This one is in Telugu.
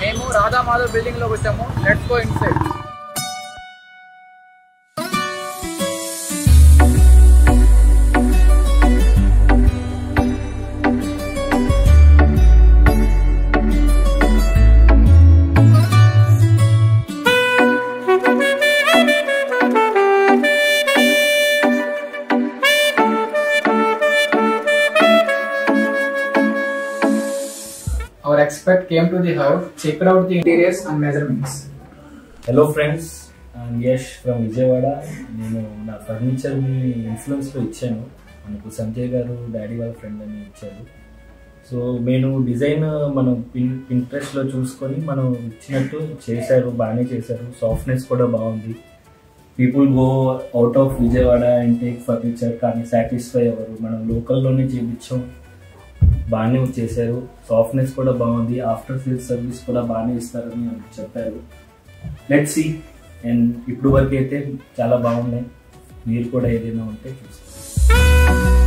మేము రాధా మాధవ్ బిల్డింగ్ లోకి వచ్చాము. Let's go inside. Our expert came to the house, checked out the interiors and measurements. Hello friends, I'm Yash from Vijayawada. నేను నా ఫర్నిచర్ని ఇన్ఫ్లుయెన్స్లో ఇచ్చాను. మనకు సంజయ్ గారు డాడీ వాళ్ళ ఫ్రెండ్ అని ఇచ్చారు. సో నేను డిజైన్ మనం ఇంట్రెస్ట్లో చూసుకొని మనం ఇచ్చినట్టు చేశారు, బాగానే చేశారు. సాఫ్ట్నెస్ కూడా బాగుంది. People go out of Vijayawada and take furniture, కానీ సాటిస్ఫై అవ్వరు. మనం లోకల్లోనే చేయించాం, బాగానే చేశారు. సాఫ్ట్నెస్ కూడా బాగుంది. ఆఫ్టర్ సేల్ సర్వీస్ కూడా బాగానే ఇస్తారని చెప్పారు. Let's see. అండ్ ఇప్పుడు వరకు అయితే చాలా బాగున్నాయి. మీరు కూడా ఏదైనా ఉంటే చూసుకోండి.